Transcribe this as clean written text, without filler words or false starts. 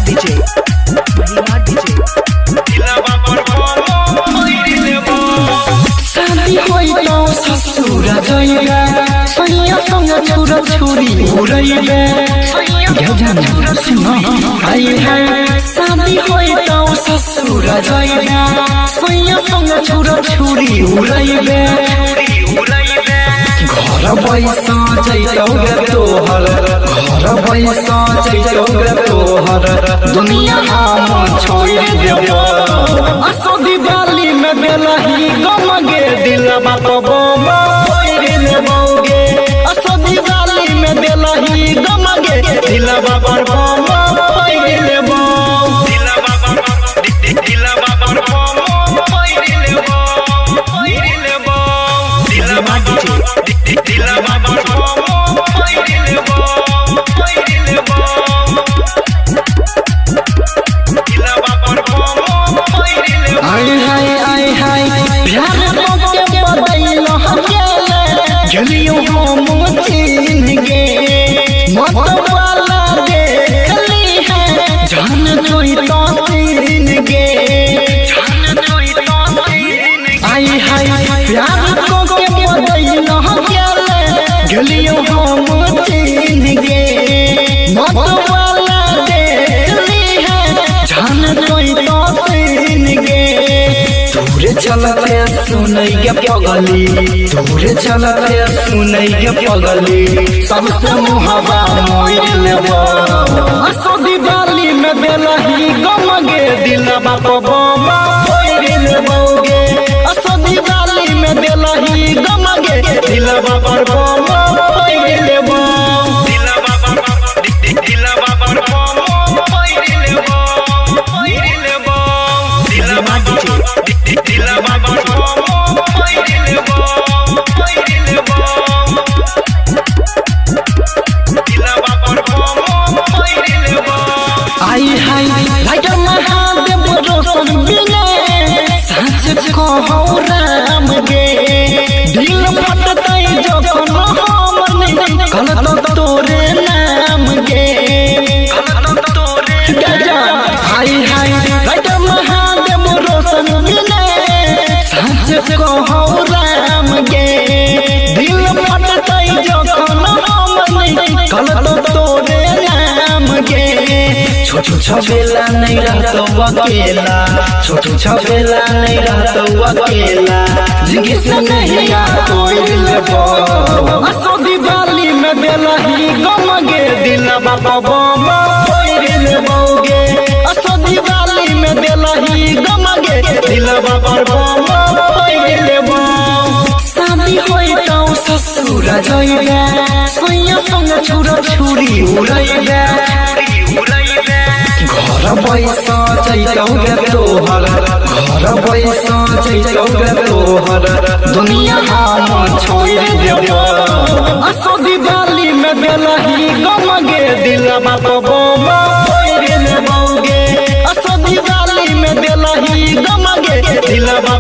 DJ महिमा DJ शादी होई तो ससुर जइबे सैया संग छोरा छोरी उड़ैबे सुन आई है शादी होई तो ससुर जइबे सैया संग छोरा छोरी उड़ैबे घर बैसा जइतौ गे तोहर घर बैसा जइतौ गे तोहर दुनिया हम छोड़ देबो असो दिवाली में बेलही गम गे दिलवा तो बम छोड़ लेबोगे असो दिवाली में बेलही गम गे दिलवा पर बम छोड़ लेबो गलियों हम चिन्ह गे मत वाला देखली है जान कोई तो सीन गे आई हाय प्यार को के बदलना गेले गलियों हम चिन्ह गे मत वाला देखली है जान कोई तो सीन गे तोरे चलते सुनै गे पगली तोरे चलते सुनै गे पगली सबसे मुहबा मोड़ लेबो असो दिवाली में बेलही गम गे दिलवा तो बम छोड़ लेबोगे असो दिवाली में बेलही गम गे दिलवा पर बम छोड़ लेबो आई हाय राइटर महादेव रोशन बिने सच को हो राम गे दिल फटतै जखन हमन गलत तोरे नाम गे हाय हाय राइटर महादेव रोशन बिने सच को हो राम गे दिल फटतै जखन हमन गलत तोरे नाम गे छोटू छबेला नहीं रहतो अकेला छोटू छबेला नहीं रहतो अकेला जिंदगी से नहीं कोई लेबो असो दिवाली में बेलही गम गे दिलवा तो बम छोड़ लेबोगे असो दिवाली में बेलही गम गे दिलवा पर बम छोड़ लेबो शादी होई तो ससुर जइबे सैया संग छोरा छोरी उड़ैबे घर बैसा जइतौ गे तोहर घर बैसा जइतौ गे तोहर दुनिया हम छोड़ देबो असो दिवाली में बेलही गम गे दिलवा तो बम छोड़ लेबोगे असो दिवाली में बेलही गम गे दिलवा